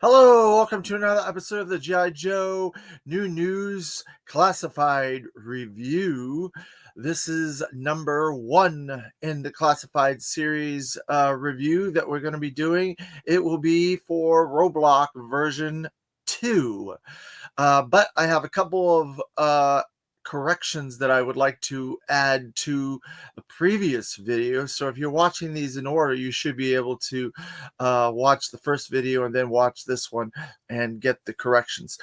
Hello, welcome to another episode of the G.I. Joe New News Classified Review. This is number 1 in the Classified series review that we're going to be doing. It will be for Roadblock version 2. But I have a couple of corrections that I would like to add to the previous video. So if you're watching these in order, you should be able to watch the first video and then watch this one and get the corrections.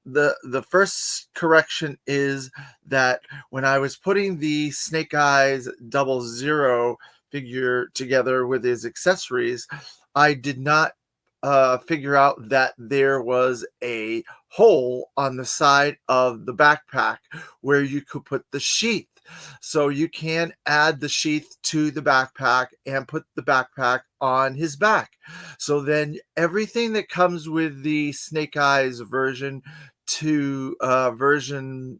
The first correction is that when I was putting the Snake Eyes 00 figure together with his accessories, I did not figure out that there was a hole on the side of the backpack where you could put the sheath. So you can add the sheath to the backpack and put the backpack on his back. So then everything that comes with the Snake Eyes version 2, 00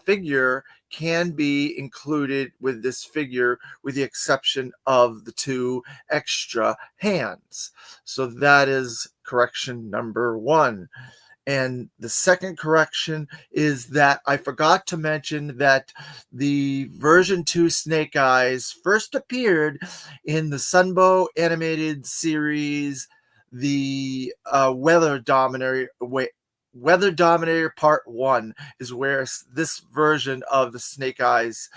figure can be included with this figure, with the exception of the 2 extra hands. So that is correction number 1. And the second correction is that I forgot to mention that the version 2 Snake Eyes first appeared in the Sunbow animated series, the Weather Dominator Part 1 is where this version of the Snake Eyes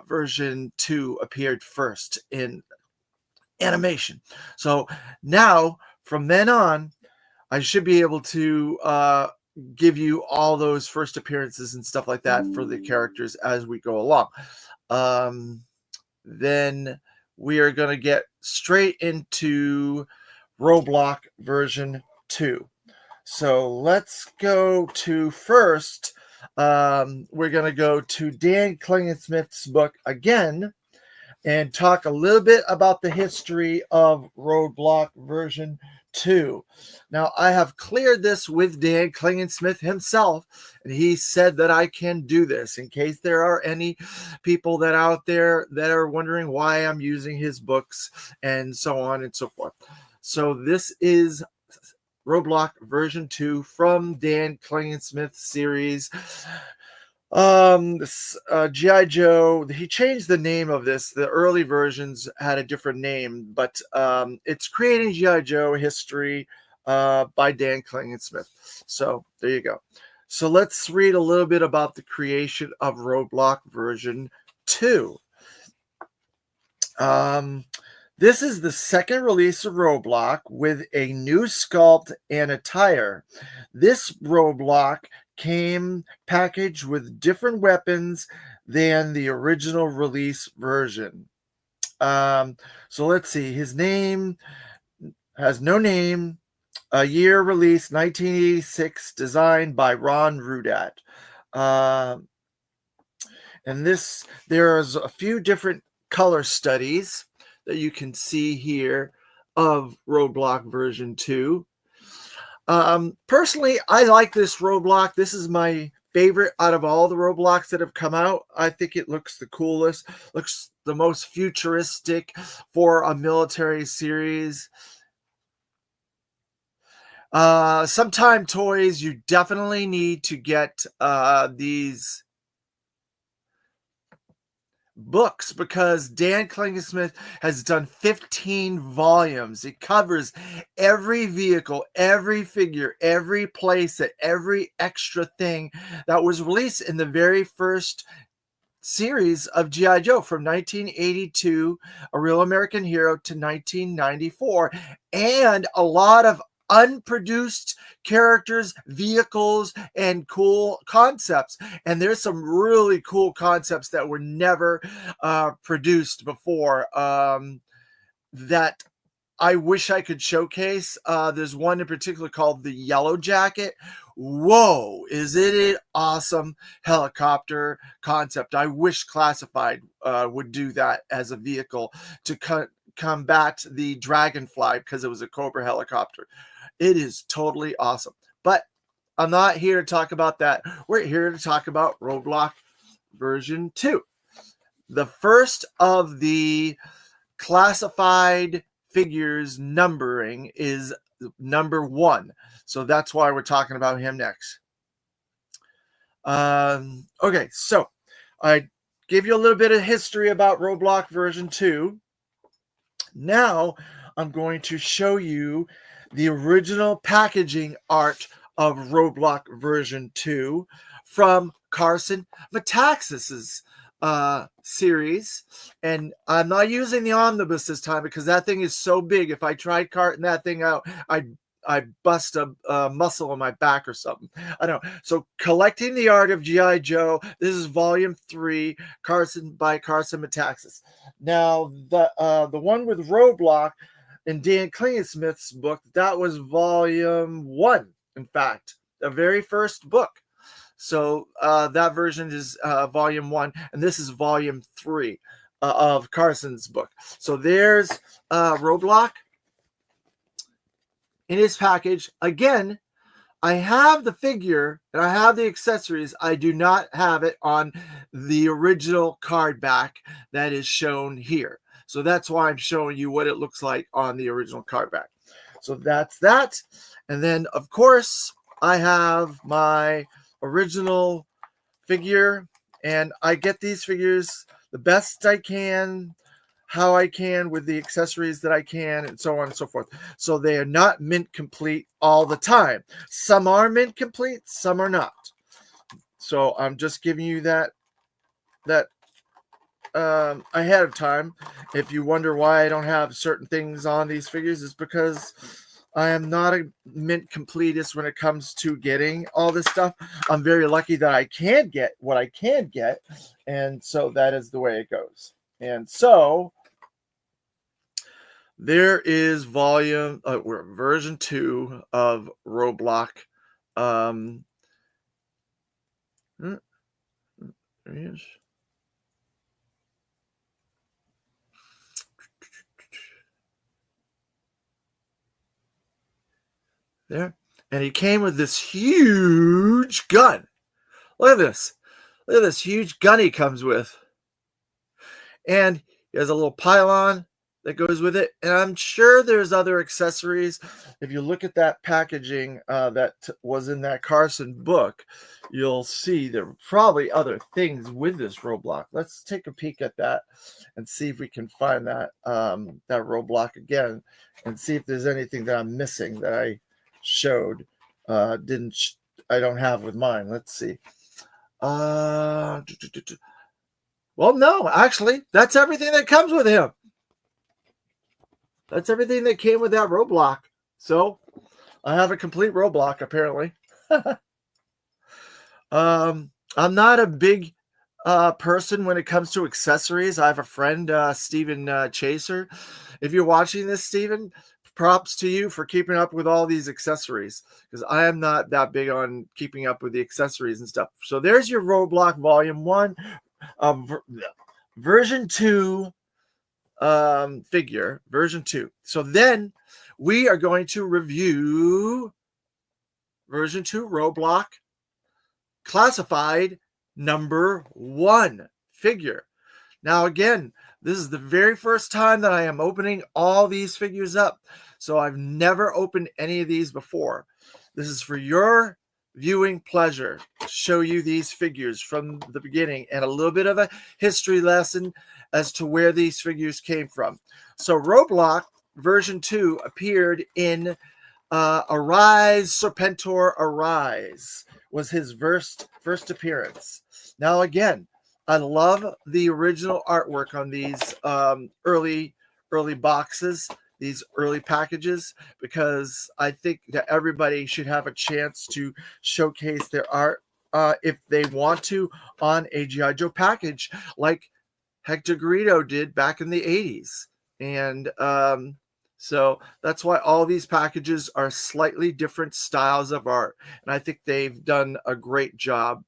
version 2 appeared first in animation. So now, from then on, I should be able to give you all those first appearances and stuff like that for the characters as we go along. Then we are going to get straight into Roadblock version 2. So let's go to first, we're going to go to Dan Klingensmith's book again and talk a little bit about the history of Roadblock version 2. Now, I have cleared this with Dan Klingensmith himself, and he said that I can do this in case there are any people that out there that are wondering why I'm using his books and so on and so forth. So this is Roadblock version 2 from Dan Klingensmith series. G.I. Joe, he changed the name of this. The early versions had a different name, but it's Creating G.I. Joe History by Dan Klingensmith. So there you go. So let's read a little bit about the creation of Roadblock version 2. This is the second release of Roadblock with a new sculpt and attire. This Roadblock came packaged with different weapons than the original release version. So let's see. His name has no name. A year release, 1986, designed by Ron Rudat. And there's a few different color studies that you can see here of Roadblock version 2. Personally, I like this Roadblock. This is my favorite out of all the Roadblocks that have come out. I think it looks the coolest, looks the most futuristic for a military series. Sometime toys, you definitely need to get these books, because Dan Klingensmith has done 15 volumes. It covers every vehicle, every figure, every playset, every extra thing that was released in the very first series of G.I. Joe from 1982, A Real American Hero, to 1994, and a lot of unproduced characters, vehicles, and cool concepts. And there's some really cool concepts that were never produced before that I wish I could showcase. There's one in particular called the Yellow Jacket. Whoa, is it an awesome helicopter concept? I wish Classified would do that as a vehicle to combat the Dragonfly, because it was a Cobra helicopter. It is totally awesome. But I'm not here to talk about that. We're here to talk about Roadblock version 2. The first of the classified figures numbering is number 1. So that's why we're talking about him next. Okay, so I gave you a little bit of history about Roadblock version 2. Now I'm going to show you the original packaging art of Roadblock version 2 from Carson Metaxas's series. And I'm not using the omnibus this time because that thing is so big. If I tried carting that thing out, I'd bust a muscle in my back or something. I don't know. So Collecting the Art of G.I. Joe. This is volume 3, by Carson Metaxas. Now the one with Roadblock in Dan Klingensmith's book, that was volume 1. In fact, the very first book. So that version is volume 1, and this is volume 3 of Carson's book. So there's Roadblock in his package. Again, I have the figure and I have the accessories. I do not have it on the original card back that is shown here. So that's why I'm showing you what it looks like on the original card back. So that's that. And then, of course, I have my original figure, and I get these figures the best I can, how I can, with the accessories that I can, and so on and so forth. So they are not mint complete all the time. Some are mint complete, some are not. So I'm just giving you that ahead of time. If you wonder why I don't have certain things on these figures, it's because I am not a mint completist when it comes to getting all this stuff. I'm very lucky that I can get what I can get, and so that is the way it goes. And so there is version 2 of Roadblock. There he is. There. And he came with this huge gun. Look at this. Look at this huge gun he comes with. And he has a little pylon that goes with it. And I'm sure there's other accessories. If you look at that packaging that was in that Carson book, you'll see there were probably other things with this Roadblock. Let's take a peek at that and see if we can find that Roadblock again and see if there's anything that I'm missing that I showed. I don't have with mine. Let's see. Well, no, actually, that's everything that comes with him. That's everything that came with that Roadblock. So I have a complete Roadblock, apparently. I'm not a big person when it comes to accessories. I have a friend, Stephen Chaser. If you're watching this, Stephen, props to you for keeping up with all these accessories, because I am not that big on keeping up with the accessories and stuff. So there's your Roadblock volume 1, version 2 figure, version 2. So then we are going to review version 2 Roadblock classified number 1 figure. Now again, this is the very first time that I am opening all these figures up. So I've never opened any of these before. This is for your viewing pleasure to show you these figures from the beginning and a little bit of a history lesson as to where these figures came from. So Roadblock version 2 appeared in Arise, Serpentor Arise was his first appearance. Now again, I love the original artwork on these early boxes, these early packages, because I think that everybody should have a chance to showcase their art if they want to on a G.I. Joe package, like Hector Garrido did back in the 80s. And So that's why all these packages are slightly different styles of art. And I think they've done a great job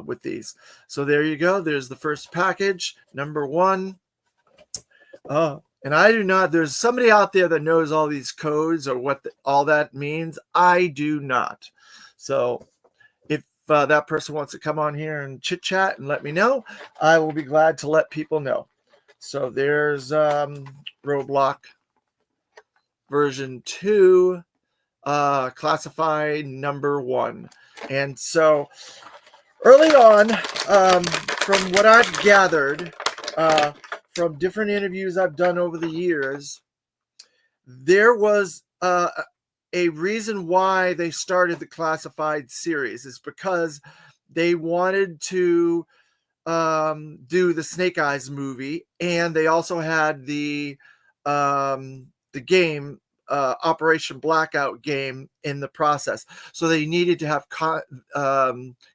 with these. So there you go. There's the first package, number 1. And I do not, there's somebody out there that knows all these codes or what all that means. I do not. So if that person wants to come on here and chit chat and let me know, I will be glad to let people know. So there's Roadblock version 2, classified number 1. And so early on, from what I've gathered from different interviews I've done over the years, there was a reason why they started the classified series is because they wanted to do the Snake Eyes movie, and they also had the game Operation Blackout game in the process. So they needed to have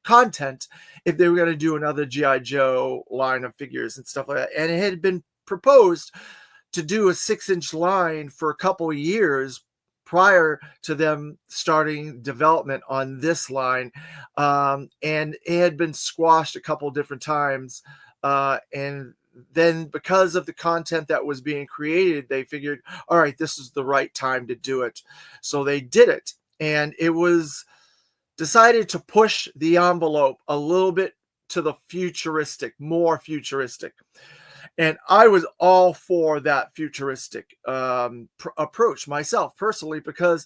content if they were going to do another G.I. Joe line of figures and stuff like that. And it had been proposed to do a 6-inch line for a couple of years prior to them starting development on this line. And it had been squashed a couple of different times. And then because of the content that was being created, they figured, all right, this is the right time to do it. So they did it. And it was decided to push the envelope a little bit to the futuristic, more futuristic. And I was all for that futuristic approach myself personally, because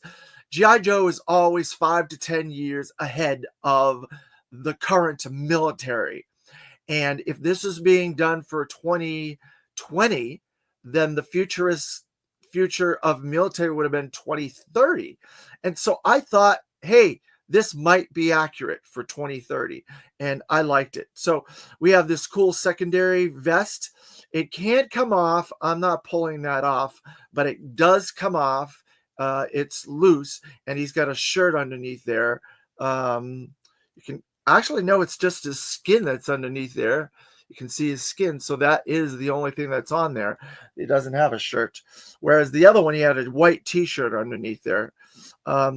G.I. Joe is always 5 to 10 years ahead of the current military. And if this is being done for 2020, then the future of military would have been 2030. And so I thought, hey, this might be accurate for 2030. And I liked it. So we have this cool secondary vest. It can't come off. I'm not pulling that off, but it does come off. It's loose, and he's got a shirt underneath there. You can actually, no, it's just his skin that's underneath there. You can see his skin. So that is the only thing that's on there. He doesn't have a shirt. Whereas the other one, he had a white t-shirt underneath there. I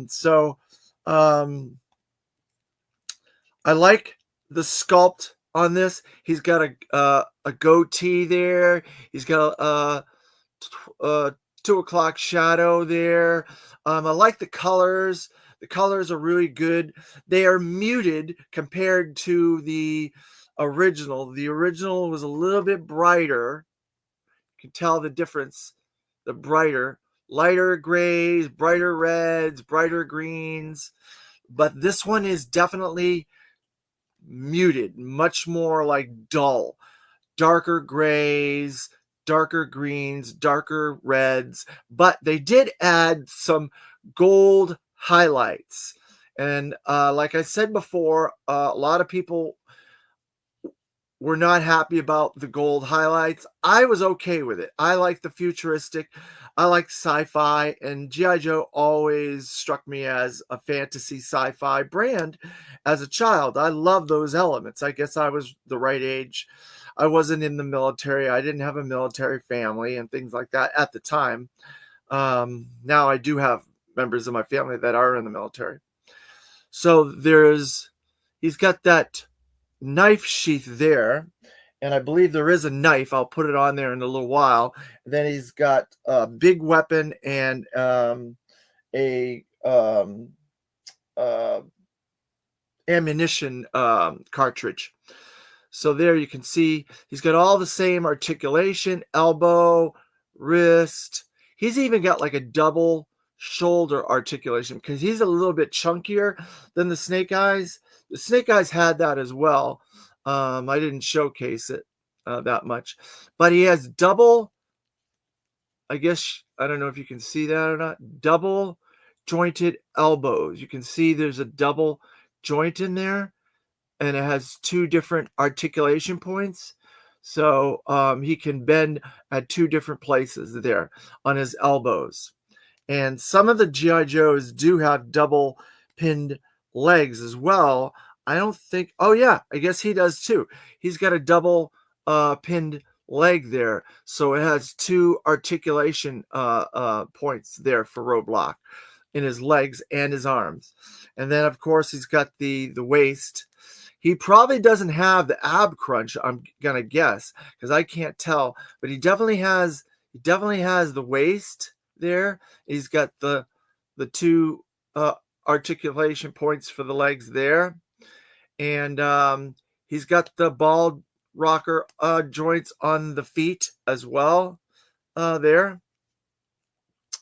like the sculpt on this. He's got a goatee there. He's got a 2 o'clock shadow there. I like the colors. The colors are really good. They are muted compared to the original. The original was a little bit brighter. You can tell the difference. The lighter grays, brighter reds, brighter greens. But this one is definitely muted, much more like dull. Darker grays, darker greens, darker reds. But they did add some gold highlights. And like I said before, a lot of people were not happy about the gold highlights. I was okay with it. I like the futuristic. I like sci-fi, and G.I. Joe always struck me as a fantasy sci-fi brand as a child. I love those elements. I guess I was the right age. I wasn't in the military. I didn't have a military family and things like that at the time. Now I do have members of my family that are in the military. So he's got that knife sheath there, and I believe there is a knife. I'll put it on there in a little while. And then he's got a big weapon and a ammunition cartridge. So there you can see he's got all the same articulation, elbow, wrist. He's even got like a double shoulder articulation because he's a little bit chunkier than the Snake Eyes. The Snake Eyes had that as well. I didn't showcase it that much, but he has double, I guess, I don't know if you can see that or not, double jointed elbows. You can see there's a double joint in there, and it has 2 different articulation points. So he can bend at 2 different places there on his elbows. And some of the G.I. Joes do have double pinned legs as well. I don't think, oh yeah, I guess he does too. He's got a double pinned leg there. So it has two articulation points there for Roadblock in his legs and his arms. And then, of course, he's got the waist. He probably doesn't have the ab crunch, I'm gonna guess, because I can't tell, but he definitely has the waist there. He's got the two articulation points for the legs there, and he's got the ball rocker joints on the feet as well there,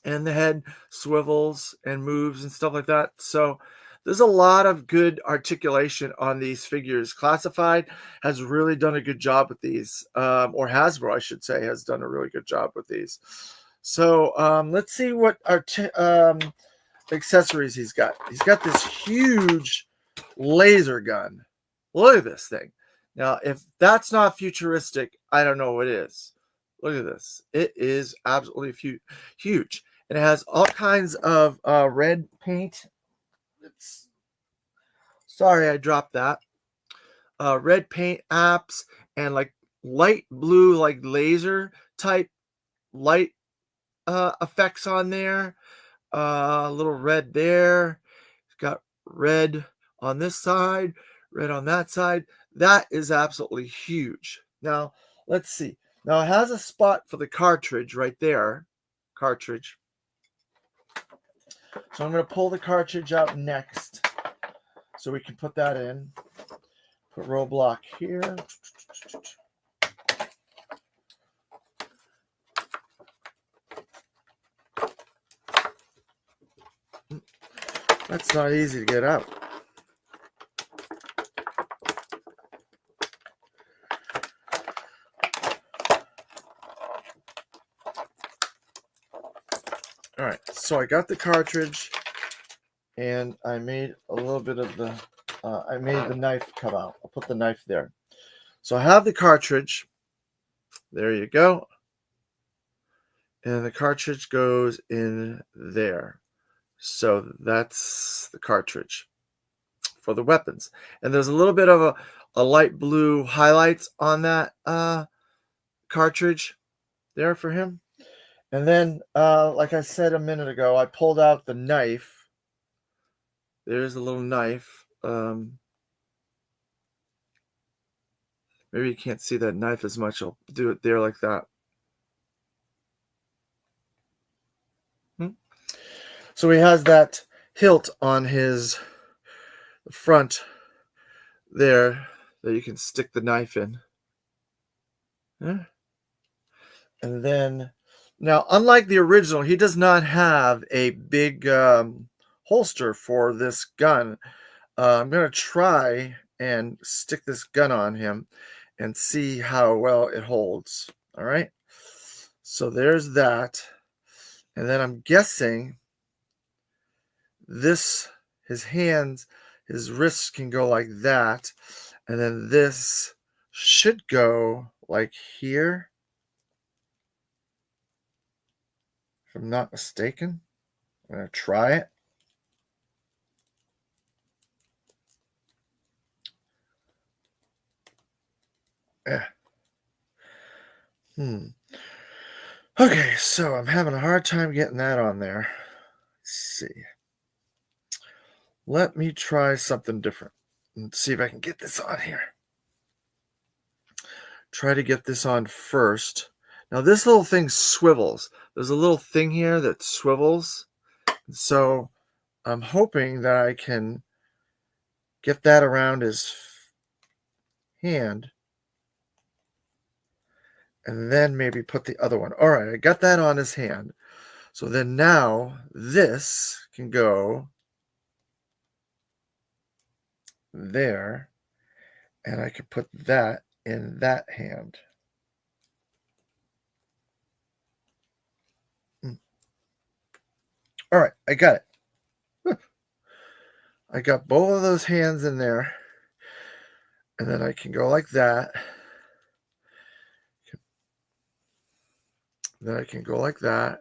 and the head swivels and moves and stuff like that. So there's a lot of good articulation on these figures. Classified has really done a good job with these, or Hasbro, I should say, has done a really good job with these. So let's see what accessories he's got. He's got this huge laser gun. Look at this thing. Now, if that's not futuristic, I don't know what is. Look at this. It is absolutely huge. And it has all kinds of red paint. Sorry, I dropped that. Red paint apps and like light blue, like laser type light effects on there. A little red there. It's got red on this side, red on that side. That is absolutely huge. Now, let's see. Now, it has a spot for the cartridge right there. Cartridge. So I'm going to pull the cartridge out next so we can put that in. Put Roadblock here. That's not easy to get out. All right, so I got the cartridge, and I made a little bit of the, I made the knife come out. I'll put the knife there. So I have the cartridge. There you go. And the cartridge goes in there. So that's the cartridge for the weapons. And there's a little bit of a light blue highlights on that cartridge there for him. And then, like I said a minute ago, I pulled out the knife. There's a little knife. Maybe you can't see that knife as much. I'll do it there like that. So he has that hilt on his front there that you can stick the knife in. Yeah. And then, now, unlike the original, he does not have a big holster for this gun. I'm going to try and stick this gun on him and see how well it holds. All right. So there's that. And then I'm guessing this, his hands, his wrists can go like that. And then this should go like here, if I'm not mistaken. I'm going to try it. Yeah. Okay, so I'm having a hard time getting that on there. Let's see. Let me try something different and see if I can get this on here. Try to get this on first. Now, this little thing swivels. There's a little thing here that swivels. So I'm hoping that I can get that around his hand and then maybe put the other one. All right, I got that on his hand. So then now this can go there, and I can put that in that hand. All right, I got it. I got both of those hands in there, and then I can go like that. Then I can go like that.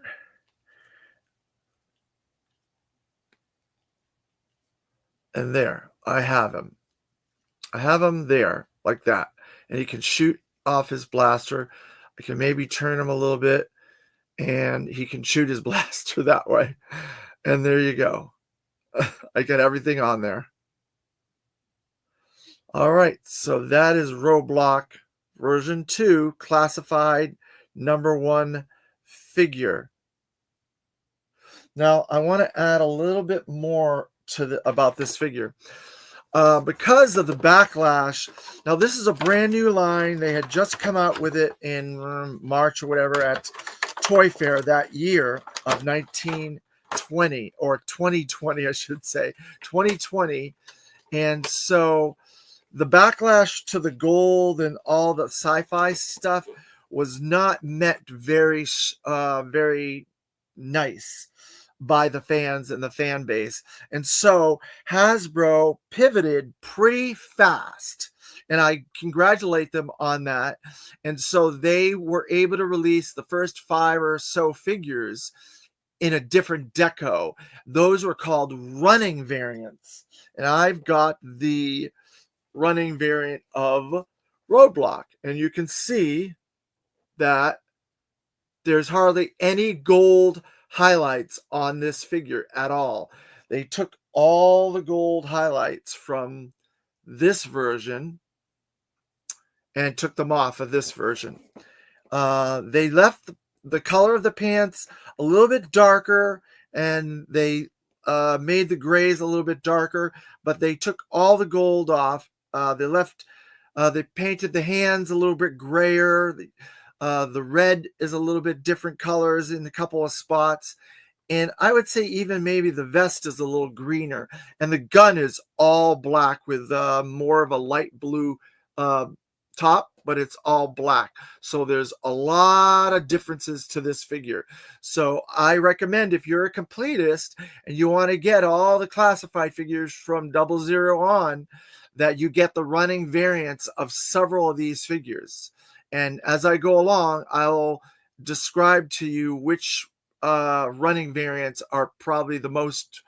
And there, I have him. I have him there, like that. And he can shoot off his blaster. I can maybe turn him a little bit, and he can shoot his blaster that way. And there you go. I got everything on there. All right, so that is Roadblock version 2, classified #1 figure. Now, I want to add a little bit more to about this figure. Because of the backlash, now this is a brand new line. They had just come out with it in March or whatever at Toy Fair that year of 1920, or 2020, I should say, 2020. And so the backlash to the gold and all the sci-fi stuff was not met very nice by the fans and the fan base. And so Hasbro pivoted pretty fast, and I congratulate them on that. And so they were able to release the first 5 or so figures in a different deco. Those were called running variants. And I've got the running variant of Roadblock, and you can see that there's hardly any gold highlights on this figure at all. They took all the gold highlights from this version and took them off of this version. They left the color of the pants a little bit darker, and they made the grays a little bit darker, but they took all the gold off. They painted the hands a little bit grayer. The red is a little bit different colors in a couple of spots. And I would say even maybe the vest is a little greener. And the gun is all black with more of a light blue top, but it's all black. So there's a lot of differences to this figure. So I recommend, if you're a completist and you want to get all the classified figures from 00 on, that you get the running variants of several of these figures. And as I go along, I'll describe to you which running variants are probably the most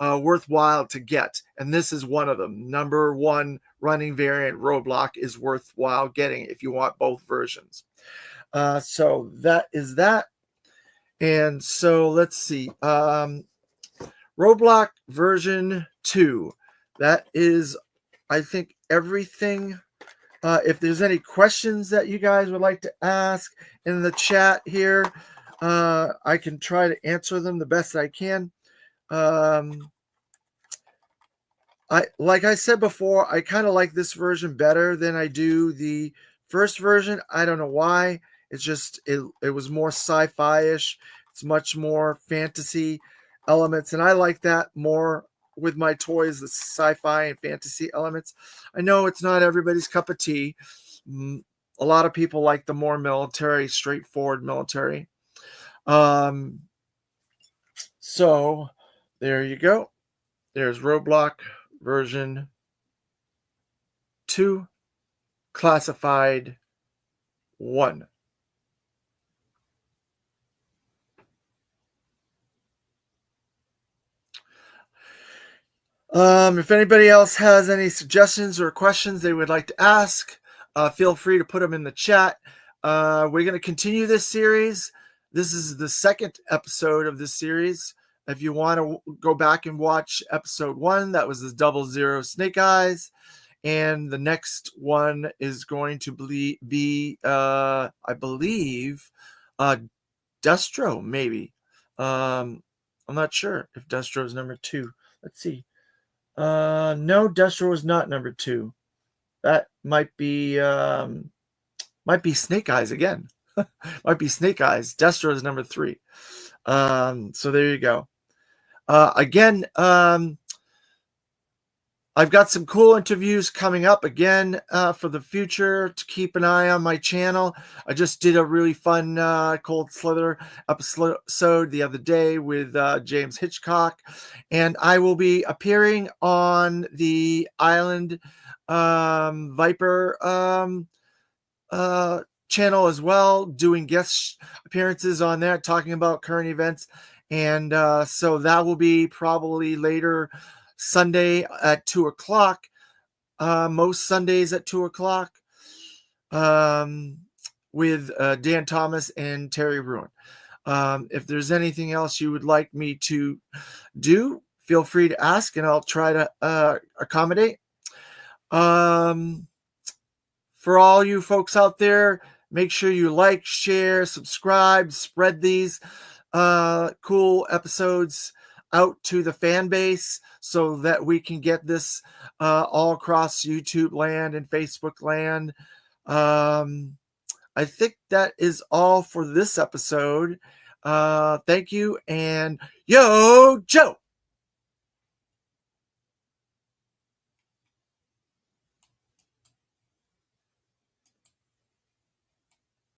worthwhile to get. And this is one of them. #1 running variant Roadblock is worthwhile getting if you want both versions. So that is that. And so let's see. Roadblock version 2. That is, I think, everything. If there's any questions that you guys would like to ask in the chat here, I can try to answer them the best I can. Like I said before, I kind of like this version better than I do the first version. I don't know why. It's just it was more sci-fi-ish. It's much more fantasy elements, and I like that more with my toys, the sci-fi and fantasy elements. I know it's not everybody's cup of tea. A lot of people like the more military, straightforward military. So there you go. There's Roadblock version 2, classified 1. If anybody else has any suggestions or questions they would like to ask, feel free to put them in the chat. We're going to continue this series. This is the second episode of this series. If you want to go back and watch episode 1, that was the 00 Snake Eyes. And the next one is going to be I believe, Destro, maybe. I'm not sure if Destro is #2. Let's see. No, Destro is not #2. That might be Snake Eyes again. Might be Snake Eyes. Destro is #3. So there you go. Again, I've got some cool interviews coming up again for the future. To keep an eye on my channel. I just did a really fun Cold Slither episode the other day with James Hitchcock, and I will be appearing on the Island Viper channel as well, doing guest appearances on there, talking about current events. And so that will be probably later Sunday at 2 o'clock. Most Sundays at 2 o'clock. with Dan Thomas and Terry Bruin. If there's anything else you would like me to do, feel free to ask and I'll try to accommodate. For all you folks out there, make sure you like, share, subscribe, spread these cool episodes out to the fan base so that we can get this all across YouTube land and Facebook land. I think that is all for this episode. Thank you, and yo, Joe!